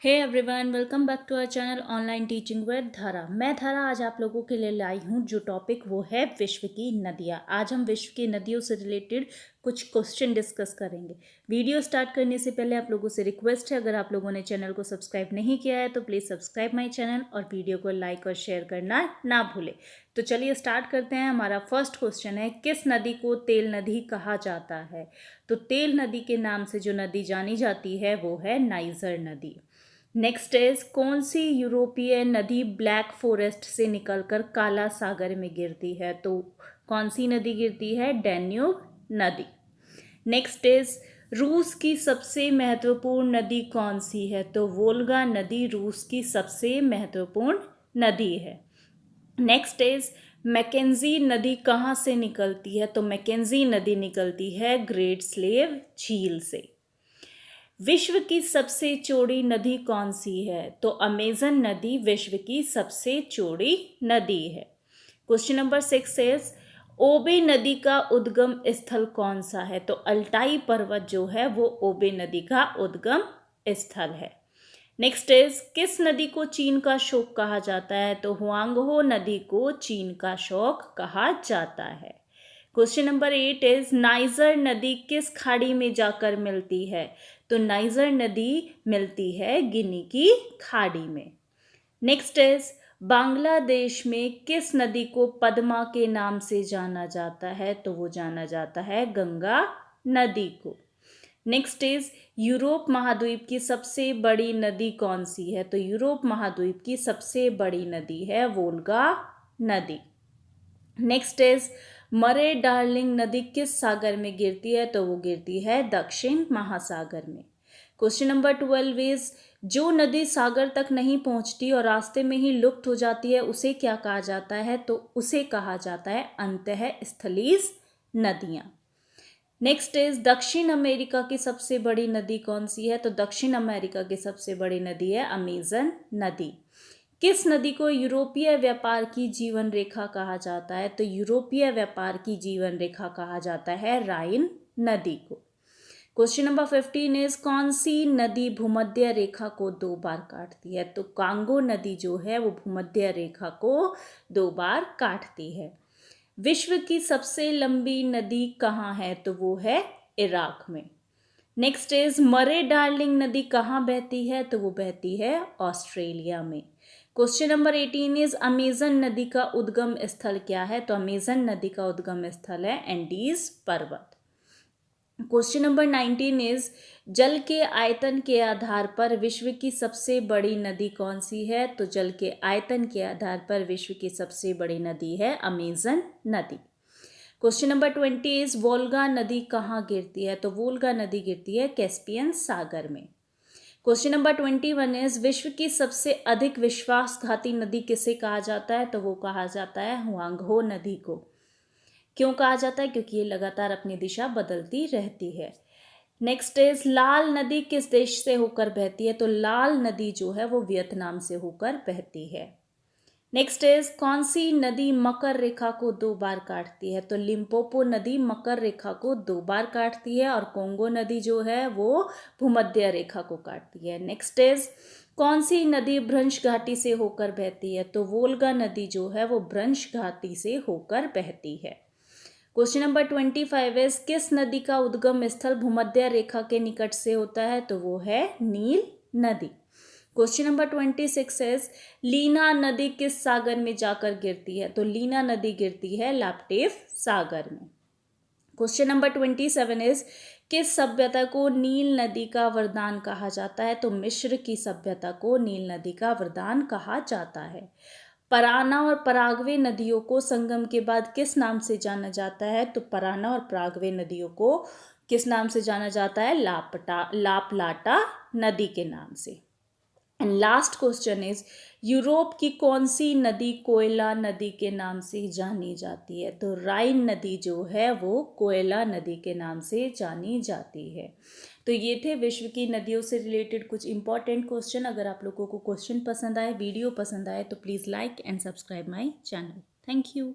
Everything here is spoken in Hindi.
Hey everyone, welcome back to our channel online teaching with Dhara. मैं धारा आज आप लोगों के लिए लाई हूँ जो टॉपिक वो है विश्व की नदियाँ। आज हम विश्व की नदियों से रिलेटेड कुछ क्वेश्चन डिस्कस करेंगे। वीडियो स्टार्ट करने से पहले आप लोगों से रिक्वेस्ट है, अगर आप लोगों ने चैनल को सब्सक्राइब नहीं किया है तो प्लीज़ सब्सक्राइब माई चैनल और वीडियो को लाइक और शेयर करना ना भूलें। तो चलिए स्टार्ट करते हैं। हमारा फर्स्ट क्वेश्चन है, किस नदी को तेल नदी कहा जाता है? तो तेल नदी के नाम से जो नदी जानी जाती है वो है नाइजर नदी। नेक्स्ट इज, कौन सी यूरोपीय नदी ब्लैक फॉरेस्ट से निकलकर काला सागर में गिरती है? तो कौन सी नदी गिरती है? डैन्यूब नदी। नेक्स्ट इज, रूस की सबसे महत्वपूर्ण नदी कौन सी है? तो वोल्गा नदी रूस की सबसे महत्वपूर्ण नदी है। नेक्स्ट इज, मैकेंजी नदी कहाँ से निकलती है? तो मैकेंजी नदी निकलती है ग्रेट स्लेव झील से। विश्व की सबसे चौड़ी नदी कौन सी है? तो अमेजन नदी विश्व की सबसे चौड़ी नदी है। क्वेश्चन नंबर 6 इज, ओबे नदी का उद्गम स्थल कौन सा है? तो अल्टाई पर्वत जो है वो ओबे नदी का उद्गम स्थल है। नेक्स्ट इज, किस नदी को चीन का शोक कहा जाता है? तो हुआंगहो नदी को चीन का शोक कहा जाता है। क्वेश्चन नंबर 8 इज, नाइजर नदी किस खाड़ी में जाकर मिलती है? तो नाइजर नदी मिलती है गिनी की खाड़ी में। नेक्स्ट इज, बांग्लादेश में किस नदी को पद्मा के नाम से जाना जाता है? तो वो जाना जाता है गंगा नदी को। नेक्स्ट इज, यूरोप महाद्वीप की सबसे बड़ी नदी कौन सी है? तो यूरोप महाद्वीप की सबसे बड़ी नदी है वोल्गा नदी। नेक्स्ट इज, मरे डार्लिंग नदी किस सागर में गिरती है? तो वो गिरती है दक्षिण महासागर में। क्वेश्चन नंबर 12 इज, जो नदी सागर तक नहीं पहुंचती और रास्ते में ही लुप्त हो जाती है उसे क्या कहा जाता है? तो उसे कहा जाता है अंतःस्थलीय नदियां। नेक्स्ट इज, दक्षिण अमेरिका की सबसे बड़ी नदी कौन सी है? तो दक्षिण अमेरिका की सबसे बड़ी नदी है अमेजन नदी। किस नदी को यूरोपीय व्यापार की जीवन रेखा कहा जाता है? तो यूरोपीय व्यापार की जीवन रेखा कहा जाता है राइन नदी को। क्वेश्चन नंबर 15 इज, कौन सी नदी भूमध्य रेखा को 2 बार काटती है? तो कांगो नदी जो है वो भूमध्य रेखा को 2 बार काटती है। विश्व की सबसे लंबी नदी कहाँ है? तो वो है इराक में। नेक्स्ट इज, मरे डार्लिंग नदी कहाँ बहती है? तो वो बहती है ऑस्ट्रेलिया में। क्वेश्चन नंबर 18 इज, अमेजन नदी का उद्गम स्थल क्या है? तो अमेजन नदी का उद्गम स्थल है एंडीज पर्वत। क्वेश्चन नंबर 19 इज, जल के आयतन के आधार पर विश्व की सबसे बड़ी नदी कौन सी है? तो जल के आयतन के आधार पर विश्व की सबसे बड़ी नदी है अमेजन नदी। क्वेश्चन नंबर 20 इज, वोल्गा नदी कहाँ गिरती है? तो वोल्गा नदी गिरती है कैस्पियन सागर में। क्वेश्चन नंबर 21 इज, विश्व की सबसे अधिक विश्वासघाती नदी किसे कहा जाता है? तो वो कहा जाता है हुआंगहो नदी को। क्यों कहा जाता है? क्योंकि ये लगातार अपनी दिशा बदलती रहती है। नेक्स्ट इज, लाल नदी किस देश से होकर बहती है? तो लाल नदी जो है वो वियतनाम से होकर बहती है। नेक्स्ट इज, कौन सी नदी मकर रेखा को 2 बार काटती है? तो लिम्पोपो नदी मकर रेखा को 2 बार काटती है और कोंगो नदी जो है वो भूमध्य रेखा को काटती है। नेक्स्ट इज, कौन सी नदी भ्रंश घाटी से होकर बहती है? तो वोल्गा नदी जो है वो भ्रंश घाटी से होकर बहती है। क्वेश्चन नंबर 25 इज, किस नदी का उद्गम स्थल भूमध्य रेखा के निकट से होता है? तो वो है नील नदी। क्वेश्चन नंबर 26 इज, लीना नदी किस सागर में जाकर गिरती है? तो लीना नदी गिरती है लाप्टेव सागर में। क्वेश्चन नंबर 27 इज, किस सभ्यता को नील नदी का वरदान कहा जाता है? तो मिस्र की सभ्यता को नील नदी का वरदान कहा जाता है। पराना और पराग्वे नदियों को संगम के बाद किस नाम से जाना जाता है? तो पराना और पराग्वे नदियों को किस नाम से जाना जाता है? लापलाटा नदी के नाम से। And last question is, Europe की कौन सी नदी कोयला नदी के नाम से जानी जाती है? तो राइन नदी जो है वो कोयला नदी के नाम से जानी जाती है। तो ये थे विश्व की नदियों से रिलेटेड कुछ इंपॉर्टेंट क्वेश्चन। अगर आप लोगों को क्वेश्चन पसंद आए, वीडियो पसंद आए तो please like and subscribe my channel. Thank you.